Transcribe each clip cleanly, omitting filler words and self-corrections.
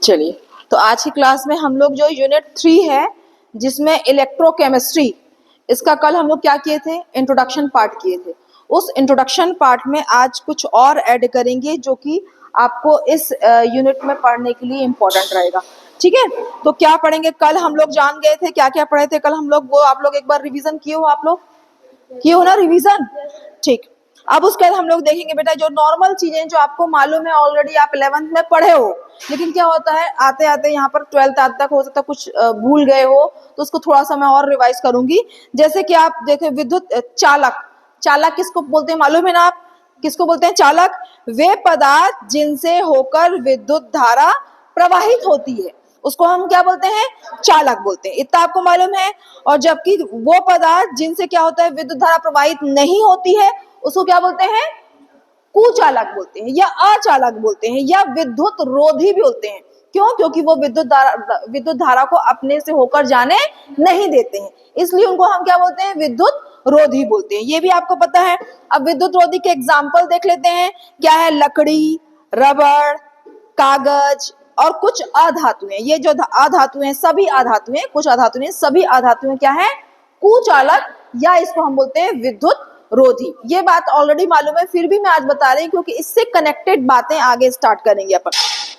चलिए, तो आज की क्लास में हम लोग जो यूनिट 3 है जिसमें इलेक्ट्रोकेमिस्ट्री, इसका कल हम लोग क्या किए थे, इंट्रोडक्शन पार्ट किए थे। उस इंट्रोडक्शन पार्ट में आज कुछ और ऐड करेंगे जो कि आपको इस यूनिट में पढ़ने के लिए इम्पोर्टेंट रहेगा। ठीक है, तो क्या पढ़ेंगे, कल हम लोग जान गए थे क्या क्या पढ़े थे कल हम लोग, वो आप लोग एक बार रिवीजन किए हो, आप लोग किए हो ना रिवीजन। ठीक, अब उसके बाद हम लोग देखेंगे बेटा जो नॉर्मल चीजें जो आपको मालूम है ऑलरेडी, आप 11th में पढ़े हो, लेकिन क्या होता है आते आते यहाँ पर 12th आते तक हो सकता है कुछ भूल गए हो, तो उसको थोड़ा सा मैं और रिवाइज करूंगी। जैसे कि आप देखें विद्युत चालक, चालक किसको बोलते हैं मालूम है ना, आप किसको बोलते हैं चालक, वे पदार्थ जिनसे होकर विद्युत धारा प्रवाहित होती है उसको हम क्या बोलते हैं, चालक बोलते हैं, इतना आपको मालूम है। और जबकि वो पदार्थ जिनसे क्या होता है विद्युत धारा प्रवाहित नहीं होती है उसको क्या बोलते हैं, कुचालक बोलते हैं या अचालक बोलते हैं या विद्युत रोधी भी बोलते हैं। क्यों? क्योंकि वो विद्युत धारा को अपने से होकर जाने नहीं देते हैं, इसलिए उनको हम क्या बोलते हैं, विद्युत रोधी बोलते हैं। ये भी आपको पता है। अब विद्युत रोधी के एग्जाम्पल देख लेते हैं, क्या है, लकड़ी, रबड़, कागज और कुछ अधातुएं। ये जो अधातुएं, सभी अधातुएं, कुछ अधातुएं, सभी अधातुएं क्या है, कुचालक या इसको हम बोलते हैं विद्युत रोधी। ये बात ऑलरेडी मालूम है, फिर भी मैं आज बता रही हूँ क्योंकि इससे कनेक्टेड बातें आगे स्टार्ट करेंगे अपन।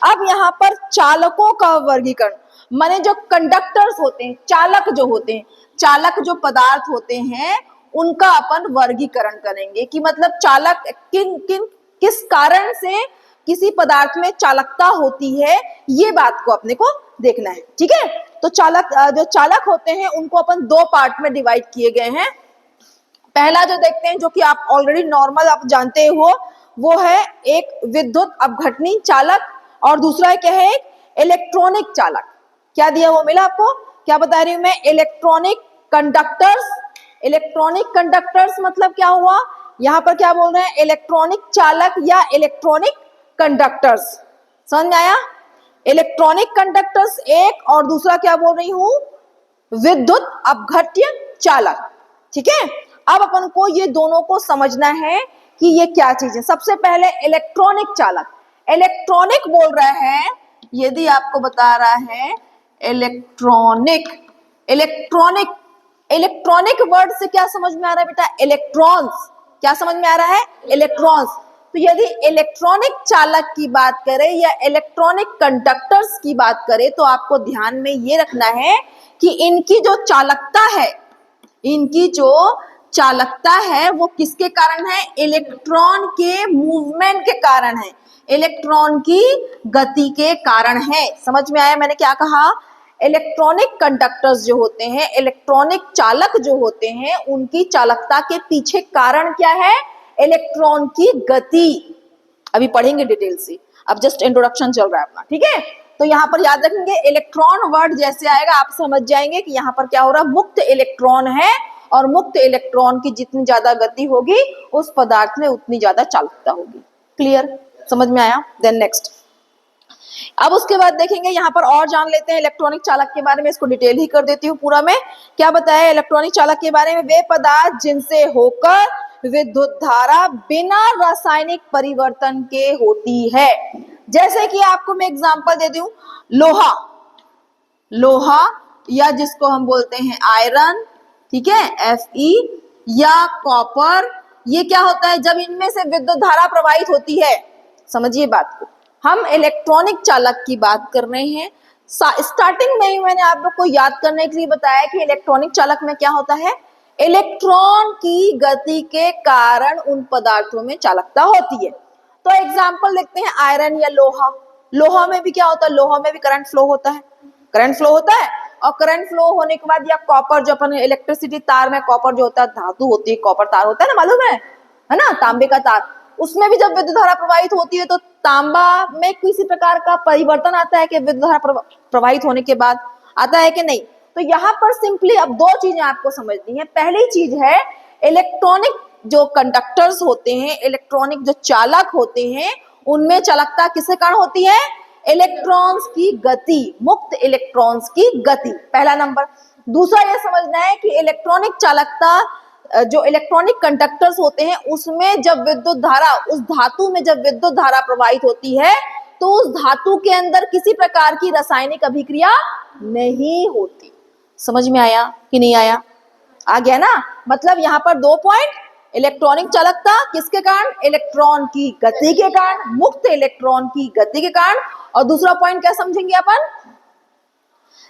अब यहाँ पर चालकों का वर्गीकरण, माने जो कंडक्टर्स होते हैं, चालक जो होते हैं, चालक जो पदार्थ होते हैं उनका अपन वर्गीकरण करेंगे कि मतलब चालक किस कारण से किसी पदार्थ में चालकता होती है, ये बात को अपने को देखना है। ठीक है, तो चालक जो चालक होते हैं उनको अपन दो पार्ट में डिवाइड किए गए हैं। पहला जो देखते हैं, जो कि आप ऑलरेडी नॉर्मल आप जानते हो, वो है एक विद्युत अपघटनी चालक और दूसरा है क्या है, इलेक्ट्रॉनिक चालक। क्या दिया वो मिला आपको, क्या बता रही हूं मैं, इलेक्ट्रॉनिक कंडक्टर्स। इलेक्ट्रॉनिक कंडक्टर्स मतलब क्या हुआ, यहाँ पर क्या बोल रहे हैं, इलेक्ट्रॉनिक चालक या इलेक्ट्रॉनिक कंडक्टर्स। समझ में आया, इलेक्ट्रॉनिक कंडक्टर्स एक, और दूसरा क्या बोल रही हूं, विद्युत अपघट्य चालक। ठीक है, अब अपन को ये दोनों को समझना है कि ये क्या चीज है। सबसे पहले इलेक्ट्रॉनिक चालक, इलेक्ट्रॉनिक बोल रहा है, यदि आपको बता रहा है इलेक्ट्रॉनिक, इलेक्ट्रॉनिक, इलेक्ट्रॉनिक वर्ड से क्या समझ में आ रहा है बेटा, इलेक्ट्रॉन्स। क्या समझ में आ रहा है, इलेक्ट्रॉन्स। तो यदि इलेक्ट्रॉनिक चालक की बात करें या इलेक्ट्रॉनिक कंडक्टर्स की बात करें तो आपको ध्यान में ये रखना है कि इनकी जो चालकता है, इनकी जो चालकता है वो किसके कारण है, इलेक्ट्रॉन के मूवमेंट के कारण है, इलेक्ट्रॉन की गति के कारण है। समझ में आया मैंने क्या कहा, इलेक्ट्रॉनिक कंडक्टर्स जो होते हैं, इलेक्ट्रॉनिक चालक जो होते हैं, उनकी चालकता के पीछे कारण क्या है, इलेक्ट्रॉन की गति। अभी पढ़ेंगे डिटेल से, अब जस्ट इंट्रोडक्शन चल रहा है अपना। ठीक है, तो यहाँ पर याद रखेंगे इलेक्ट्रॉन वर्ड जैसे आएगा आप समझ जाएंगे कि यहाँ पर क्या हो रहा है, मुक्त इलेक्ट्रॉन है और मुक्त इलेक्ट्रॉन की जितनी ज्यादा गति होगी उस पदार्थ में उतनी ज्यादा चालकता होगी। क्लियर, समझ में आया। देन नेक्स्ट, अब उसके बाद देखेंगे यहाँ पर और जान लेते हैं इलेक्ट्रॉनिक चालक के बारे में। इसको डिटेल ही कर देती हूँ पूरा में। क्या बताया इलेक्ट्रॉनिक चालक के बारे में, वे पदार्थ जिनसे होकर विद्युत धारा बिना रासायनिक परिवर्तन के होती है। जैसे कि आपको मैं एग्जांपल दे दूं, लोहा, लोहा या जिसको हम बोलते हैं आयरन, ठीक है, Fe, या कॉपर, ये क्या होता है, जब इनमें से विद्युत धारा प्रवाहित होती है, समझिए बात को, हम इलेक्ट्रॉनिक चालक की बात कर रहे हैं। स्टार्टिंग में ही मैंने आप लोग को याद करने के लिए बताया कि इलेक्ट्रॉनिक चालक में क्या होता है, इलेक्ट्रॉन की गति के कारण उन पदार्थों में चालकता होती है। तो एग्जाम्पल देखते हैं, आयरन या लोहा। लोहा में भी क्या होता है, लोहा में भी करंट फ्लो होता है, करंट फ्लो होता है। और करंट फ्लो होने के बाद, या कॉपर, जो अपन इलेक्ट्रिसिटी तार में कॉपर जो होता है, धातु होती है, कॉपर तार होता है ना, मालूम है ना, तांबे का तार, उसमें भी जब विद्युत धारा प्रवाहित होती है तो तांबा में किसी प्रकार का परिवर्तन आता है कि विद्युत धारा प्रवाहित होने के बाद आता है कि नहीं। तो यहाँ पर सिंपली अब दो चीजें आपको समझनी है। पहली चीज है इलेक्ट्रॉनिक जो कंडक्टर्स होते हैं, इलेक्ट्रॉनिक जो चालक होते हैं, उनमें चालकता किसके कारण होती है, इलेक्ट्रॉन्स की गति, मुक्त इलेक्ट्रॉन्स की गति, पहला नंबर। दूसरा ये समझना है कि इलेक्ट्रॉनिक चालकता, जो इलेक्ट्रॉनिक कंडक्टर्स होते हैं उसमें जब विद्युत धारा, उस धातु में जब विद्युत धारा प्रवाहित होती है तो उस धातु के अंदर किसी प्रकार की रासायनिक अभिक्रिया नहीं होती। समझ में आया कि नहीं आया? आ गया ना? मतलब यहाँ पर 2 पॉइंट, इलेक्ट्रॉनिक चालकता किसके कारण? इलेक्ट्रॉन की गति के कारण, मुक्त इलेक्ट्रॉन की गति के कारण। और दूसरा पॉइंट क्या समझेंगे अपन?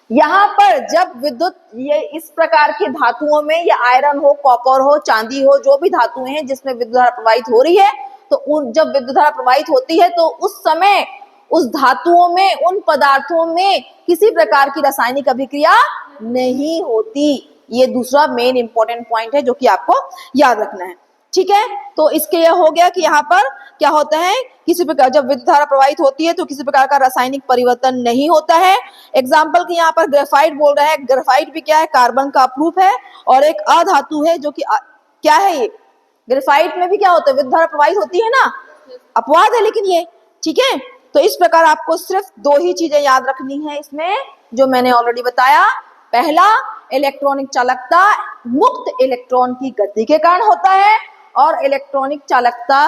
यहाँ पर जब विद्युत ये इस प्रकार की धातुओं में, या आयरन हो, कॉपर हो, चांदी हो, जो भी धातुएं हैं जिसमें विद्युत धारा प्रवाहित हो रही है, तो जब विद्युत धारा प्रवाहित होती है तो उस समय उस धातुओं में, उन पदार्थों में किसी प्रकार की रासायनिक अभिक्रिया नहीं होती। ये दूसरा मेन इंपॉर्टेंट पॉइंट है जो कि आपको याद रखना है। ठीक है, तो इसके यह हो गया कि यहाँ पर क्या होता है, किसी प्रकार जब विद्युत धारा प्रवाहित होती है तो किसी प्रकार का रासायनिक परिवर्तन नहीं होता है। एग्जाम्पल की यहाँ पर ग्रेफाइट बोल रहा है। ग्रेफाइट भी क्या है? कार्बन का अप्रूप है और एक अधातु है जो कि क्या है ये? ग्रेफाइट में भी क्या होता है? विद्युत धारा प्रवाहित होती है ना, अपवाद है लेकिन ये। ठीक है, तो इस प्रकार आपको सिर्फ 2 ही चीजें याद रखनी है इसमें, जो मैंने ऑलरेडी बताया। पहला, इलेक्ट्रॉनिक चालकता मुक्त इलेक्ट्रॉन की गति के कारण होता है, और इलेक्ट्रॉनिक चालकता,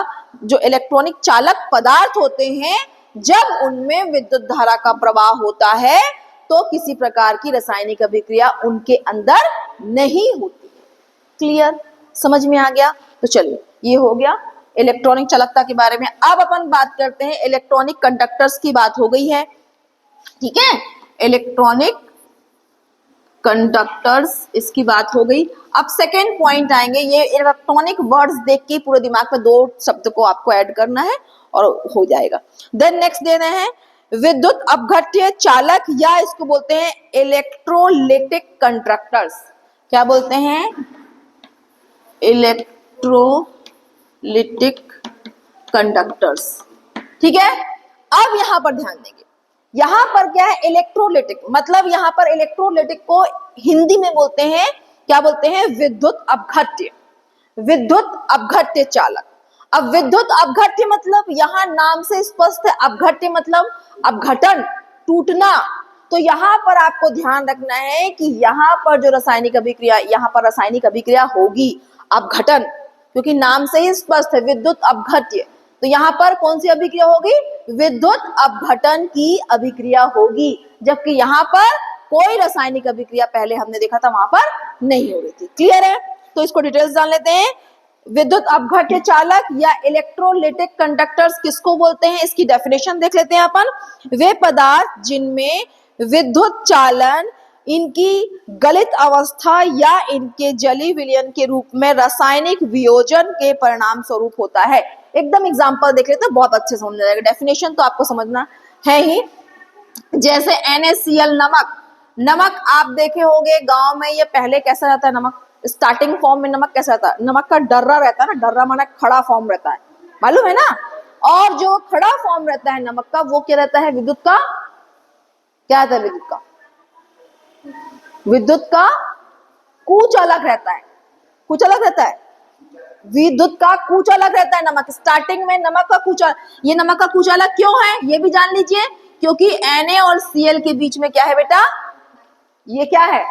जो इलेक्ट्रॉनिक चालक पदार्थ होते हैं, जब उनमें विद्युत धारा का प्रवाह होता है तो किसी प्रकार की रासायनिक अभिक्रिया उनके अंदर नहीं होती। क्लियर? समझ में आ गया? तो चलिए, ये हो गया इलेक्ट्रॉनिक चालकता के बारे में। अब अपन बात करते हैं इलेक्ट्रॉनिक कंडक्टर्स की। बात हो गई है, ठीक है, इलेक्ट्रॉनिक कंडक्टर्स इसकी बात हो गई। अब सेकेंड पॉइंट आएंगे। ये इलेक्ट्रॉनिक वर्ड्स देख के पूरे दिमाग में 2 शब्द को आपको ऐड करना है और हो जाएगा। देन नेक्स्ट दे रहे हैं विद्युत अपघट्य चालक, या इसको बोलते हैं इलेक्ट्रोलिटिक कंडक्टर्स। क्या बोलते हैं? Electrolytic conductors. ठीक है, अब यहां पर ध्यान देंगे। यहां पर क्या है? इलेक्ट्रोलिटिक, मतलब यहां पर इलेक्ट्रोलिटिक को हिंदी में बोलते हैं, क्या बोलते हैं? विद्युत अपघट्य। विद्युत अपघट्य चालक। अब विद्युत अपघट्य मतलब यहां नाम से स्पष्ट है, अपघट्य मतलब अपघटन, टूटना। तो यहां पर आपको ध्यान रखना है कि यहां पर जो रासायनिक अभिक्रिया, यहां पर रासायनिक अभिक्रिया होगी अपघटन, क्योंकि नाम से ही स्पष्ट है विद्युत अपघट्य। तो यहाँ पर कौन सी अभिक्रिया होगी? विद्युत अपघटन की अभिक्रिया होगी, जबकि यहाँ पर कोई रासायनिक अभिक्रिया पहले हमने देखा था वहां पर नहीं हो रही थी। क्लियर है? तो इसको डिटेल्स जान लेते हैं। विद्युत अपघट्य चालक या इलेक्ट्रोलिटिक कंडक्टर्स किसको बोलते हैं, इसकी डेफिनेशन देख लेते हैं अपन। वे पदार्थ जिनमें विद्युत चालन इनकी गलित अवस्था या इनके जलीय विलयन के रूप में रासायनिक वियोजन के परिणाम स्वरूप होता है। एकदम एग्जांपल देख लेते हैं, बहुत अच्छे समझ जाएगा। डेफिनेशन तो आपको समझना है ही। जैसे NaCl नमक। नमक आप देखे होंगे गांव में, ये पहले कैसा रहता है नमक? स्टार्टिंग फॉर्म में नमक कैसा रहता है? नमक का डर्रा रहता है ना, डर्रा माना खड़ा फॉर्म रहता है, मालूम है ना। और जो खड़ा फॉर्म रहता है नमक का, वो क्या रहता है? विद्युत का क्या रहता है? विद्युत का कुचालक रहता है। कुचालक रहता है, विद्युत का कुचालक रहता है नमक। स्टार्टिंग में नमक का कुचालक, ये नमक का कुचालक क्यों है ये भी जान लीजिए, क्योंकि Na और Cl के बीच में क्या है बेटा? ये क्या है?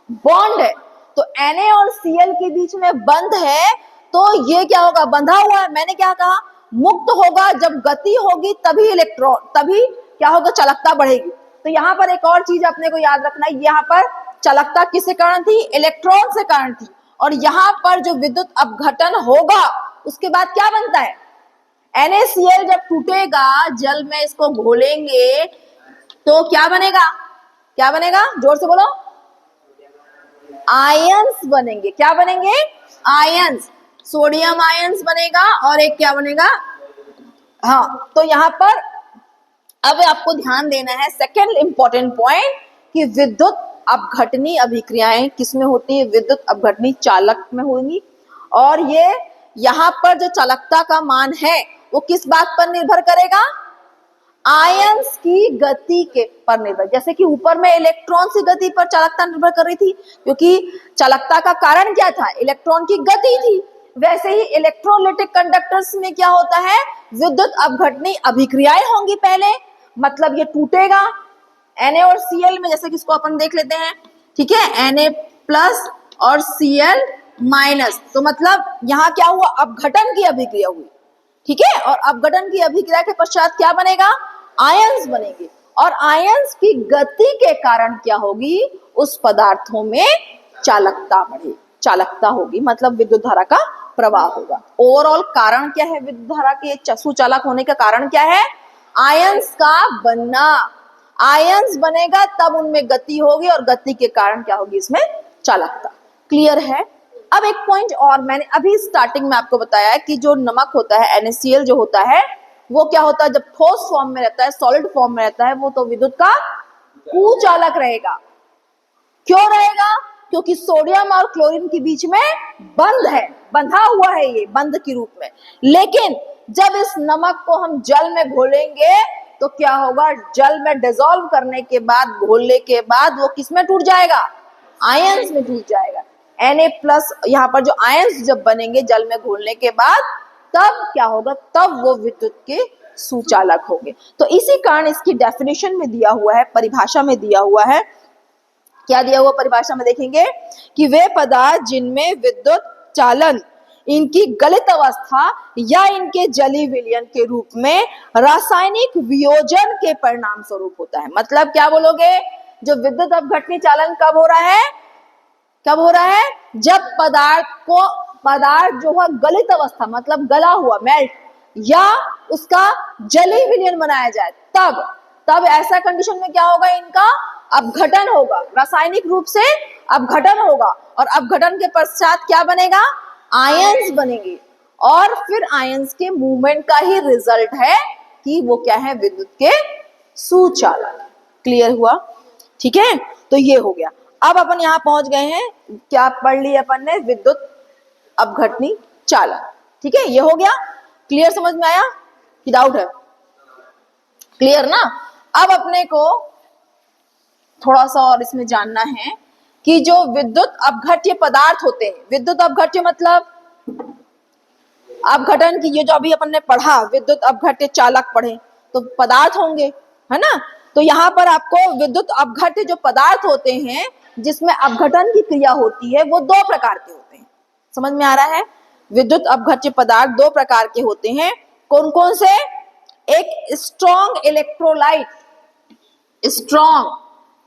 बॉन्ड है। तो Na और Cl के बीच में बंध है, तो ये क्या होगा? बंधा हुआ है। मैंने क्या कहा? मुक्त होगा। जब गति होगी तभी इलेक्ट्रॉन, तभी क्या होगा? चालकता बढ़ेगी। तो यहाँ पर एक और चीज अपने को याद रखना है, यहाँ पर चालकता किसके कारण थी? इलेक्ट्रॉन से कारण थी। और यहाँ पर जो विद्युत अपघटन होगा उसके बाद क्या बनता है? NaCl जब टूटेगा, जल में इसको घोलेंगे तो क्या बनेगा? क्या बनेगा? जोर से बोलो। आयंस बनेंगे। क्या बनेंगे? आयंस। सोडियम आयंस बनेगा और एक क्या बनेगा? हाँ, तो यहाँ पर अब आपको ध्यान देना है सेकेंड इंपॉर्टेंट पॉइंट, कि विद्युत अपघटनी अभिक्रियाएं किसमें होती है? विद्युत अपघटनी चालक में होंगी। और ये यहाँ पर जो चालकता का मान है वो किस बात पर निर्भर करेगा? आयंस की गति के पर निर्भर। जैसे कि ऊपर में इलेक्ट्रॉन की गति पर चालकता निर्भर कर रही थी, क्योंकि चालकता का कारण क्या था? इलेक्ट्रॉन की गति थी। वैसे ही इलेक्ट्रोलिटिक कंडक्टर्स में क्या होता है? विद्युत अपघटनी अभिक्रियाएं होंगी पहले, मतलब ये टूटेगा। Na और Cl में, जैसे कि इसको अपन देख लेते हैं, ठीक है, Na+ और Cl-, तो मतलब यहाँ क्या हुआ? अपघटन की अभिक्रिया हुई। ठीक है। और अपघटन की अभिक्रिया के पश्चात क्या बनेगा, आयंस बनेंगे, और आयंस की गति के कारण क्या होगी, उस पदार्थों में चालकता बढ़ेगी, चालकता होगी, मतलब विद्युत धारा का प्रवाह होगा। ओवरऑल कारण क्या है विद्युत धारा के सुचालक होने का कारण क्या है, आयंस का बनना। आयंस बनेगा तब उनमें गति होगी, और गति के कारण क्या होगी, इसमें चालकता। क्लियर है। अब एक पॉइंट और, मैंने अभी स्टार्टिंग में आपको बताया है कि जो नमक होता है NaCl जो होता है वो क्या होता है, जब ठोस फॉर्म में रहता है, सॉलिड फॉर्म में रहता है, वो तो विद्युत का कुचालक रहेगा। क्यों रहेगा, क्योंकि सोडियम और क्लोरीन के बीच में बंध है, बंधा हुआ है ये बंध के रूप में। लेकिन जब इस नमक को हम जल में घोलेंगे तो क्या होगा, जल में डिसॉल्व करने के बाद, घोलने के बाद वो किस में टूट जाएगा, आयंस में टूट जाएगा। Na+ यहाँ पर जो आयंस जब बनेंगे जल में घोलने के बाद, तब क्या होगा, तब वो विद्युत के सुचालक होंगे। तो इसी कारण इसकी डेफिनेशन में दिया हुआ है, परिभाषा में दिया हुआ है, क्या दिया हुआ परिभाषा में देखेंगे कि वे पदार्थ जिनमें विद्युत चालन इनकी गलित अवस्था या इनके जलीय विलयन के रूप में रासायनिक वियोजन के परिणाम स्वरूप होता है। मतलब क्या बोलोगे, जो विद्युत अपघटनी चालन कब हो रहा है, कब हो रहा है, जब पदार्थ जो है गलित अवस्था, मतलब गला हुआ, मेल्ट, या उसका जलीय विलयन बनाया जाए, तब ऐसा कंडीशन में क्या होगा, इनका अपघटन होगा, रासायनिक रूप से अपघटन होगा, और अपघटन के पश्चात क्या बनेगा, आयंस बनेंगे, और फिर आयंस के मूवमेंट का ही रिजल्ट है कि वो क्या है, विद्युत के सुचालक। क्लियर हुआ, ठीक है। तो ये हो गया। अब अपन यहाँ पहुंच गए हैं, क्या पढ़ लिया अपन ने, विद्युत अपघटनी चालक। ठीक है, ये हो गया। क्लियर, समझ में आया कि डाउट है, क्लियर ना। अब अपने को थोड़ा सा और इसमें जानना है कि जो विद्युत अपघट्य पदार्थ होते हैं, विद्युत अपघट्य मतलब अपघटन की, ये जो अभी अपन ने पढ़ा विद्युत अपघट्य चालक पढ़े, तो पदार्थ होंगे, है ना। तो यहाँ पर आपको विद्युत अपघट्य जो पदार्थ होते हैं जिसमें अपघटन की क्रिया होती है, वो दो प्रकार के होते हैं। समझ में आ रहा है, विद्युत अपघट्य पदार्थ दो प्रकार के होते हैं। कौन कौन से, एक स्ट्रॉन्ग इलेक्ट्रोलाइट,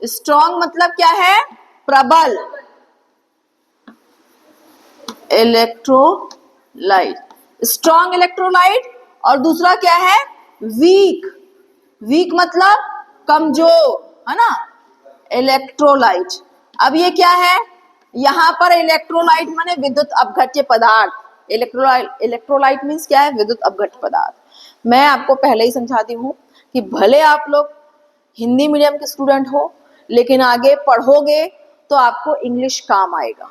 स्ट्रॉन्ग मतलब क्या है, प्रबल इलेक्ट्रोलाइट, स्ट्रॉन्ग इलेक्ट्रोलाइट, और दूसरा क्या है, वीक मतलब कमजोर, है ना, इलेक्ट्रोलाइट। अब ये क्या है, यहाँ पर इलेक्ट्रोलाइट माने विद्युत अपघट्य पदार्थ, इलेक्ट्रोलाइट मीन्स क्या है, विद्युत अपघट्य पदार्थ। मैं आपको पहले ही समझाती हूँ कि भले आप लोग हिंदी मीडियम के स्टूडेंट हो, लेकिन आगे पढ़ोगे तो आपको इंग्लिश काम आएगा,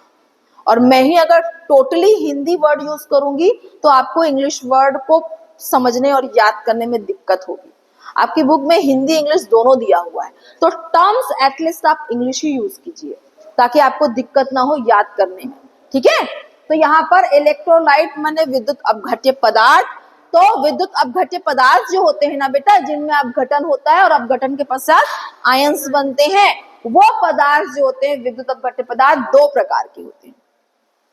और मैं ही अगर टोटली हिंदी वर्ड यूज करूंगी तो आपको इंग्लिश वर्ड को समझने और याद करने में दिक्कत होगी। आपकी बुक में हिंदी इंग्लिश दोनों दिया हुआ है, तो टर्म्स एटलीस्ट आप इंग्लिश ही यूज कीजिए ताकि आपको दिक्कत ना हो याद करने में। ठीक है, तो यहाँ पर इलेक्ट्रोलाइट माने विद्युत अपघट्य पदार्थ। तो विद्युत अपघट्य पदार्थ जो होते हैं ना बेटा, जिनमें अपघटन होता है और अपघटन के पश्चात आयंस बनते हैं, वो पदार्थ जो होते हैं विद्युत अपघट्य पदार्थ दो प्रकार के होते हैं।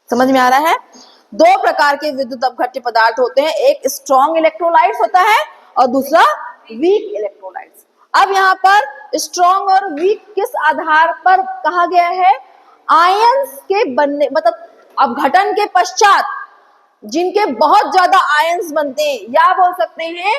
समझ में आ रहा है, दो प्रकार के विद्युत अपघट्य पदार्थ होते हैं, एक स्ट्रॉन्ग इलेक्ट्रोलाइट्स होता है और दूसरा वीक इलेक्ट्रोलाइट्स। अब यहाँ पर स्ट्रॉन्ग और वीक किस आधार पर कहा गया है, आयंस के बनने, मतलब अपघटन के पश्चात जिनके बहुत ज्यादा आयंस बनते हैं, या बोल सकते हैं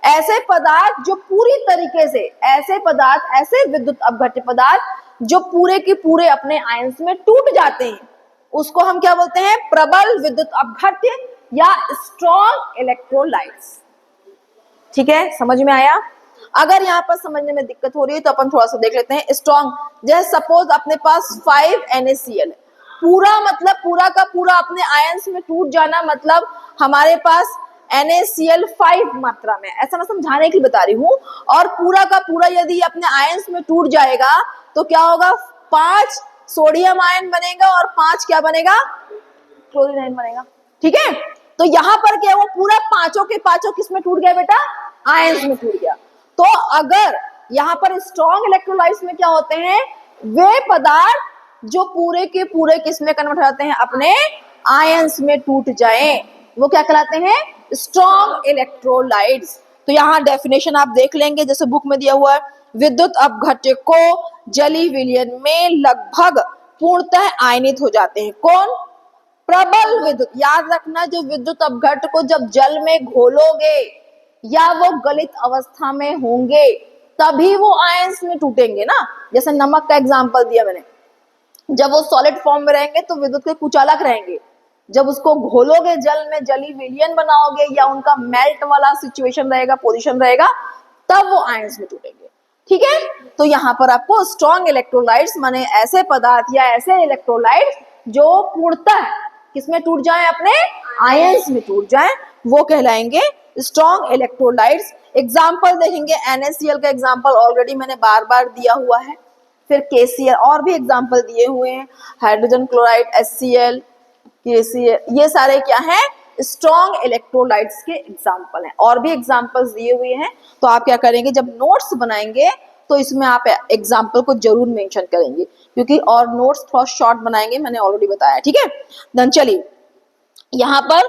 ऐसे पदार्थ जो पूरी तरीके से, ऐसे पदार्थ, ऐसे विद्युत अपघट्य पदार्थ जो पूरे के पूरे अपने आयंस में टूट जाते हैं, उसको हम क्या बोलते हैं, प्रबल विद्युत अपघट्य या स्ट्रॉन्ग इलेक्ट्रोलाइट्स। ठीक है, समझ में आया। अगर यहाँ पर समझने में दिक्कत हो रही है तो अपन थोड़ा सा देख लेते हैं। स्ट्रॉन्ग, जैसे सपोज अपने पास 5 NaCl है, पूरा मतलब पूरा का पूरा अपने आयंस में टूट जाना, मतलब हमारे पास NaCl 5 मात्रा में, ऐसा मैं समझाने के लिए बता रही हूँ, और पूरा का पूरा यदि अपने आयंस में टूट जाएगा तो क्या होगा, 5 सोडियम आयन बनेगा और 5 क्या बनेगा, क्लोरीन आयन बनेगा। ठीक है, तो यहाँ पर क्या, वो पूरा पांचों के पांचों किस में टूट गया बेटा, आयंस में टूट गया। तो अगर यहाँ पर स्ट्रॉन्ग इलेक्ट्रोलाइट्स में क्या होते हैं, वे पदार्थ जो पूरे के पूरे किस में कन्वर्ट हो जाते हैं, अपने आयंस में टूट जाएं, वो क्या कहलाते हैं, स्ट्रॉन्ग इलेक्ट्रोलाइट्स। तो यहाँ डेफिनेशन आप देख लेंगे जैसे बुक में दिया हुआ है, विद्युत अपघट्य को जलीय विलयन में लगभग पूर्णतः आयनित हो जाते हैं। कौन? प्रबल विद्युत। याद रखना, जो विद्युत अपघट्य को जब जल में घोलोगे या वो गलित अवस्था में होंगे तभी वो आयंस में टूटेंगे ना। जैसे नमक का एग्जांपल दिया मैंने, जब वो सॉलिड फॉर्म में रहेंगे तो विद्युत के कुचालक रहेंगे, जब उसको घोलोगे जल में, जलीय विलयन बनाओगे या उनका मेल्ट वाला सिचुएशन रहेगा, पोजीशन रहेगा, तब वो आयंस में टूटेंगे। ठीक है, तो यहाँ पर आपको स्ट्रॉन्ग इलेक्ट्रोलाइट्स माने ऐसे पदार्थ या ऐसे इलेक्ट्रोलाइट्स जो पूर्णतः किसमें टूट जाए, अपने आयंस में टूट जाए, वो कहलाएंगे स्ट्रॉन्ग इलेक्ट्रोलाइट्स। एग्जाम्पल देखेंगे, NaCl का एग्जाम्पल ऑलरेडी मैंने बार बार दिया हुआ है, फिर KCl और भी एग्जाम्पल दिए हुए हैं, हाइड्रोजन क्लोराइड, HCl, KCl, ये सारे क्या हैं, स्ट्रॉन्ग इलेक्ट्रोलाइट्स के एग्जाम्पल हैं। और भी एग्जाम्पल्स दिए हुए हैं, तो आप क्या करेंगे, जब नोट्स बनाएंगे तो इसमें आप एग्जाम्पल को जरूर मेंशन करेंगे, क्योंकि और नोट्स थोड़ा शॉर्ट बनाएंगे, मैंने ऑलरेडी बताया। ठीक है, देन चलिए यहाँ पर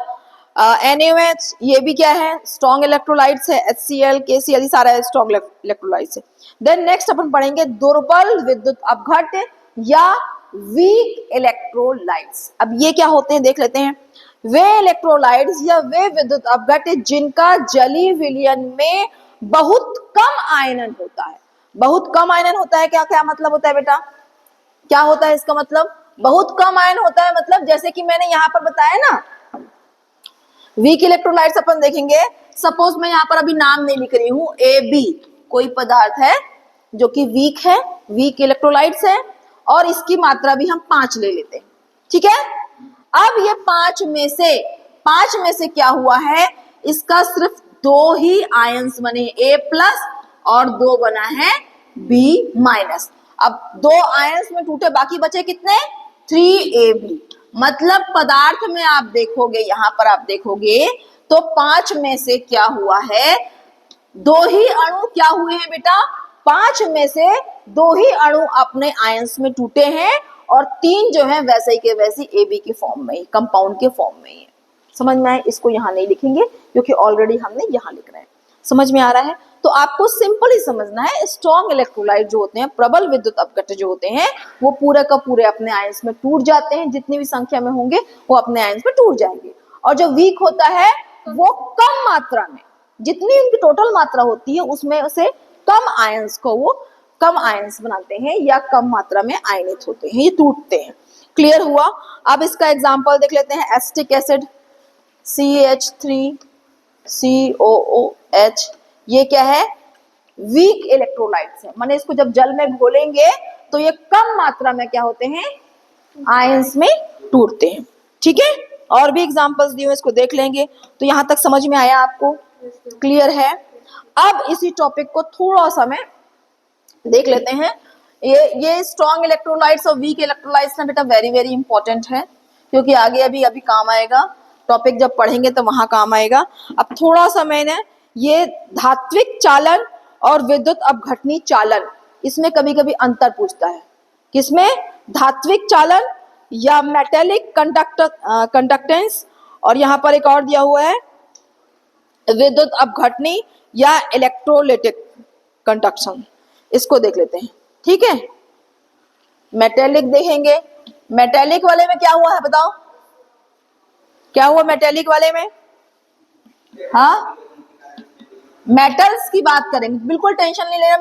NaOH ये भी क्या है, स्ट्रॉन्ग इलेक्ट्रोलाइट्स है, HCl, KCl ये सारा स्ट्रॉन्ग इलेक्ट्रोलाइट्स है। देन नेक्स्ट अपन पढ़ेंगे दुर्बल विद्युत अपघट्य या वीक इलेक्ट्रोलाइट्स। अब ये क्या होते हैं देख लेते हैं। वे इलेक्ट्रोलाइट्स या वे विद्युत अपघट्य जिनका जलीय विलयन में बहुत कम आयनन होता है। बहुत कम आयनन होता है, क्या क्या मतलब होता है बेटा, क्या होता है इसका मतलब, बहुत कम आयन होता है मतलब जैसे कि मैंने यहाँ पर बताया ना, वीक इलेक्ट्रोलाइट्स अपन देखेंगे। सपोज मैं यहाँ पर अभी नाम नहीं लिख रही हूँ, AB कोई पदार्थ है जो कि वीक है, वीक इलेक्ट्रोलाइट्स है, और इसकी मात्रा भी हम 5 ले लेते हैं। ठीक है, अब ये 5 में से क्या हुआ है, इसका सिर्फ 2 ही आयंस बने, A+ और 2 बना है B-। अब 2 आयंस में टूटे, बाकी बचे कितने, 3AB। मतलब पदार्थ में आप देखोगे, यहाँ पर आप देखोगे तो 5 में से क्या हुआ है, 2 ही अणु क्या हुए हैं बेटा, 5 में से 2 ही अणु अपने आयंस में टूटे हैं, और 3 जो है वैसे ही के वैसे AB के फॉर्म में, कंपाउंड के फॉर्म में है। समझ में आए, इसको यहाँ नहीं लिखेंगे क्योंकि ऑलरेडी हमने यहाँ लिख रहे हैं। समझ में आ रहा है, तो आपको सिंपल ही समझना है, स्ट्रॉन्ग इलेक्ट्रोलाइट जो होते हैं, प्रबल विद्युत अपघट्य जो होते हैं, वो पूरे का पूरे अपने आयंस में टूट जाते हैं, जितनी भी संख्या में होंगे वो अपने आयंस में टूट जाएंगे। और जो वीक होता है वो कम मात्रा में, जितनी उनकी टोटल मात्रा होती है उसमें से कम आयंस को वो कम आयंस बनाते हैं या कम मात्रा में आयनित होते हैं, ये टूटते हैं। क्लियर हुआ। अब इसका एग्जाम्पल देख लेते हैं, एसिटिक एसिड CH3COOH, ये क्या है, वीक इलेक्ट्रोलाइट्स है, माने इसको जब जल में घोलेंगे तो ये कम मात्रा में क्या होते हैं, आयंस में टूटते हैं। ठीक है, और भी एग्जांपल्स दिए हुए, इसको देख लेंगे। तो यहां तक समझ में आया आपको, क्लियर है। अब इसी टॉपिक को थोड़ा सा मैं देख लेते हैं। ये स्ट्रॉन्ग इलेक्ट्रोलाइट्स और वीक इलेक्ट्रोलाइट्स ना बेटा वेरी वेरी इंपॉर्टेंट है, क्योंकि आगे अभी काम आएगा, टॉपिक जब पढ़ेंगे तो वहां काम आएगा। अब थोड़ा सा मैंने ये धात्विक चालन और विद्युत अपघटनी चालन, इसमें कभी कभी अंतर पूछता है। किसमें, धात्विक चालन या मेटेलिक कंडक्टेंस, और यहाँ पर एक और दिया हुआ है विद्युत अपघटनी या इलेक्ट्रोलिटिक कंडक्शन, इसको देख लेते हैं। ठीक है, मेटेलिक देखेंगे, मेटेलिक वाले में क्या हुआ है बताओ, क्या हुआ मेटेलिक वाले में, हाँ मेटल्स की बात करेंगे, बिल्कुल टेंशन नहीं लेना।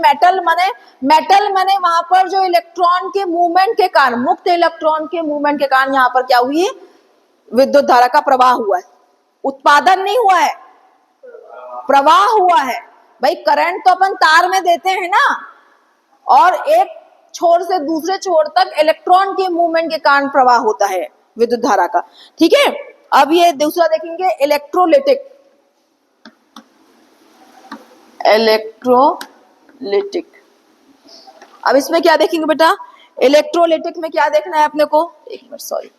मेटल माने वहां पर जो इलेक्ट्रॉन के मूवमेंट के कारण, मुक्त इलेक्ट्रॉन के मूवमेंट के कारण यहाँ पर क्या हुई है, विद्युत धारा का प्रवाह हुआ है, उत्पादन नहीं हुआ है, प्रवाह हुआ है। भाई करंट तो अपन तार में देते हैं ना, और एक छोर से दूसरे छोर तक इलेक्ट्रॉन के मूवमेंट के कारण प्रवाह होता है विद्युत धारा का। ठीक है, अब ये दूसरा देखेंगे इलेक्ट्रोलिटिक, अब इसमें क्या देखेंगे बेटा, इलेक्ट्रोलिटिक में क्या देखना है अपने को, एक मिनट सॉरी,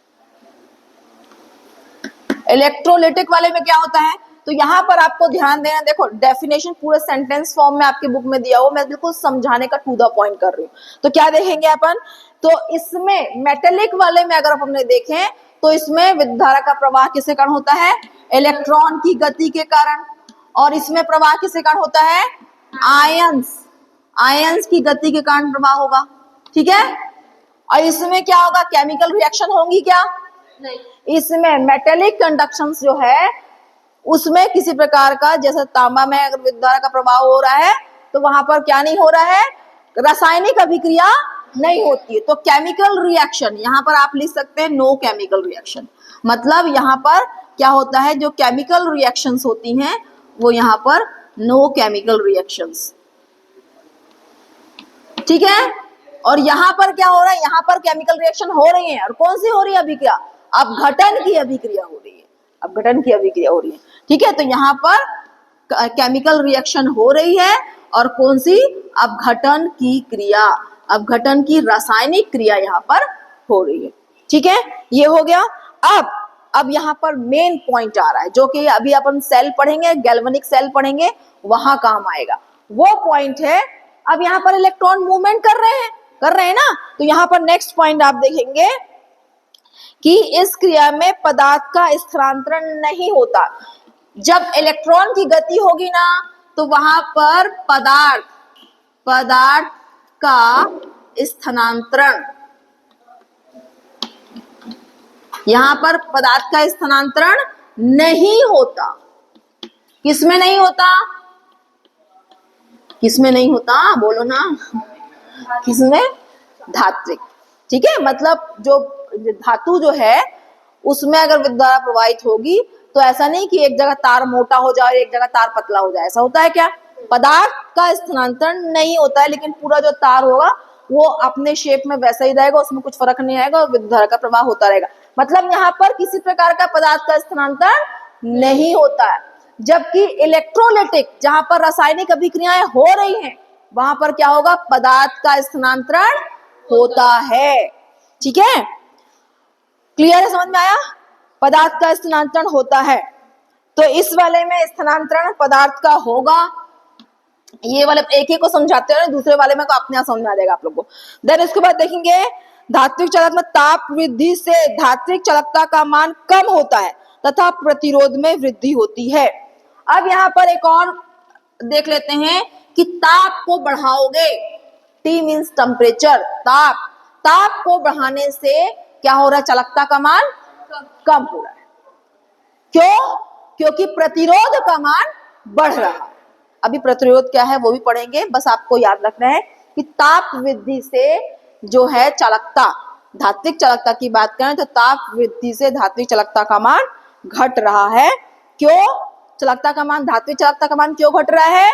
इलेक्ट्रोलिटिक वाले में क्या होता है, तो यहाँ पर आपको ध्यान देना, देखो डेफिनेशन पूरे सेंटेंस फॉर्म में आपके बुक में दिया हो, मैं बिल्कुल समझाने का टू द पॉइंट कर रही हूँ। तो क्या देखेंगे अपन, तो इसमें मेटेलिक वाले में अगर अपने देखें तो इसमें विद्युत धारा का प्रवाह किसके कारण होता है? इलेक्ट्रॉन की गति के कारण। और इसमें प्रवाह किसके कारण होता है? आयंस की गति के कारण प्रवाह होगा। ठीक है। और इसमें क्या होगा? केमिकल रिएक्शन होंगी क्या? नहीं। इसमें मेटेलिक कंडक्शंस जो है उसमें किसी प्रकार का, जैसे तांबा में अगर विद्युत धारा का प्रवाह हो रहा है तो वहां पर क्या नहीं हो रहा है? रासायनिक अभिक्रिया नहीं होती है। तो केमिकल रिएक्शन यहाँ पर आप लिख सकते हैं नो केमिकल रिएक्शन। मतलब यहाँ पर क्या होता है? जो केमिकल रिएक्शंस होती हैं वो यहाँ पर नो केमिकल रिएक्शंस। ठीक है। और यहाँ पर क्या हो रहा है? यहाँ पर केमिकल रिएक्शन हो रही है। और कौन सी हो रही है अभिक्रिया? अपघटन की अभिक्रिया हो रही है। अपघटन की अभिक्रिया हो रही है। ठीक है। तो यहाँ पर केमिकल रिएक्शन हो रही है और कौन सी? अपघटन की क्रिया, अपघटन की रासायनिक क्रिया यहाँ पर हो रही है। ठीक है। ये हो गया। अब यहाँ पर मेन पॉइंट आ रहा है जो कि अभी अपन सेल पढ़ेंगे, गैल्वेनिक सेल पढ़ेंगे, वहां काम आएगा। वो पॉइंट है, अब यहाँ पर इलेक्ट्रॉन मूवमेंट कर रहे हैं ना। तो यहाँ पर नेक्स्ट पॉइंट आप देखेंगे कि इस क्रिया में पदार्थ का स्थानांतरण नहीं होता। जब इलेक्ट्रॉन की गति होगी ना तो वहां पर पदार्थ का स्थानांतरण, यहां पर पदार्थ का स्थानांतरण नहीं होता। किसमें नहीं होता? किसमें नहीं होता? बोलो ना। किसमें? धात्विक। ठीक है। मतलब जो धातु जो है उसमें अगर विद्युत धारा प्रवाहित होगी तो ऐसा नहीं कि एक जगह तार मोटा हो जाए और एक जगह तार पतला हो जाए। ऐसा होता है क्या? पदार्थ का स्थानांतरण नहीं होता है, लेकिन पूरा जो तार होगा वो अपने शेप में वैसा ही रहेगा, उसमें कुछ फर्क नहीं आएगा और विद्युत धारा का प्रवाह होता रहेगा। मतलब यहाँ पर किसी प्रकार का पदार्थ का स्थानांतरण नहीं होता है। जबकि इलेक्ट्रोलाइटिक, जहां पर रासायनिक अभिक्रियाएं हो रही हैं, वहां पर क्या होगा? पदार्थ का स्थानांतरण होता है। ठीक है। क्लियर है? समझ में आया? पदार्थ का स्थानांतरण होता है। तो इस वाले में स्थानांतरण पदार्थ का होगा। ये वाले एक एक को समझाते हैं, दूसरे वाले में को अपने आप समझ में आ जाएगा आप लोग को। देन इसके बाद देखेंगे धात्विक चलक में ताप वृद्धि से धात्विक चलकता का मान कम होता है तथा प्रतिरोध में वृद्धि होती है। अब यहाँ पर एक और देख लेते हैं कि ताप को बढ़ाओगे, T मीन्स टेम्परेचर, ताप को बढ़ाने से क्या हो रहा है? चलकता का मान कम हो रहा है। क्यों? क्योंकि प्रतिरोध का मान बढ़ रहा है। अभी प्रतिरोध क्या है वो भी पढ़ेंगे, बस आपको याद रखना है कि ताप वृद्धि से जो है चलकता, धात्विक चलकता की बात करें तो ताप वृद्धि से धात्विक चलकता का मान घट रहा है। क्यों चलकता का मान, धात्विक चलकता का मान क्यों घट रहा है?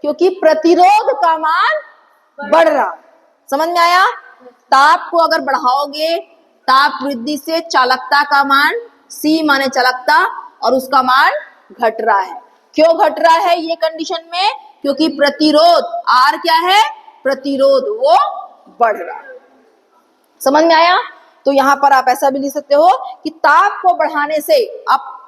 क्योंकि प्रतिरोध का मान बढ़ रहा। समझ में आया? ताप को अगर बढ़ाओगे, ताप वृद्धि से चालकता का मान, C माने चालकता, और उसका मान घट रहा है। क्यों घट रहा है ये कंडीशन में? क्योंकि प्रतिरोध, R क्या है? प्रतिरोध, वो बढ़ रहा है। समझ में आया? तो यहाँ पर आप ऐसा भी लिख सकते हो कि ताप को बढ़ाने से,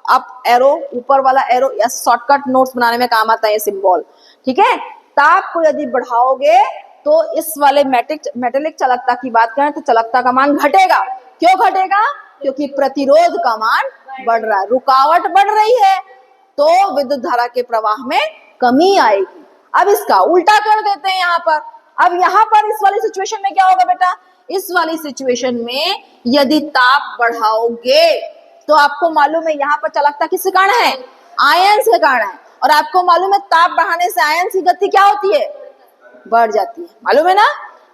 अप एरो, ऊपर वाला एरो, या शॉर्टकट नोट्स बनाने में काम आता है ये सिंबल। ठीक है। ताप को यदि बढ़ाओगे तो इस वाले मेटेलिक चलकता की बात करें तो चलकता का मान घटेगा। क्यों घटेगा? क्योंकि प्रतिरोध का मान बढ़ रहा है, रुकावट बढ़ रही है, तो विद्युत धारा के प्रवाह में कमी आएगी। अब इसका उल्टा कर देते हैं यहाँ पर। अब यहाँ पर इस वाली सिचुएशन में क्या होगा बेटा? इस वाली सिचुएशन में यदि ताप बढ़ाओगे तो आपको मालूम है यहाँ पर चलकता किसके कारण है? आयंस के कारण है। और आपको मालूम है ताप बढ़ाने से आयंस की गति क्या होती है? बढ़ जाती है। मालूम है ना?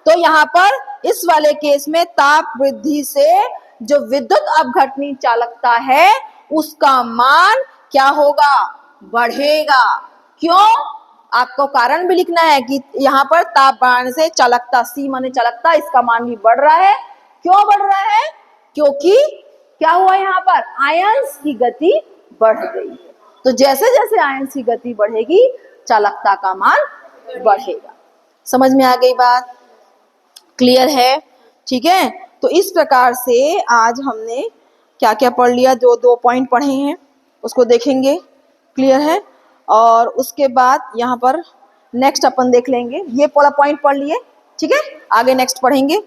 तो यहाँ पर इस वाले केस में ताप वृद्धि से जो विद्युत अपघटनी चालकता है उसका मान क्या होगा? बढ़ेगा। क्यों? आपको कारण भी लिखना है कि यहाँ पर ताप बढ़ाने से चालकता, C माने चालकता, इसका मान भी बढ़ रहा है। क्यों बढ़ रहा है? क्योंकि क्या हुआ यहाँ पर? आयंस की गति बढ़ गई है। तो जैसे जैसे आयंस की गति बढ़ेगी चालकता का मान बढ़ेगा। समझ में आ गई बात? क्लियर है? ठीक है। तो इस प्रकार से आज हमने क्या क्या पढ़ लिया, जो 2 पॉइंट पढ़े हैं उसको देखेंगे। क्लियर है? और उसके बाद यहाँ पर नेक्स्ट अपन देख लेंगे। ये पूरा पॉइंट पढ़ लिए, ठीक है, आगे नेक्स्ट पढ़ेंगे।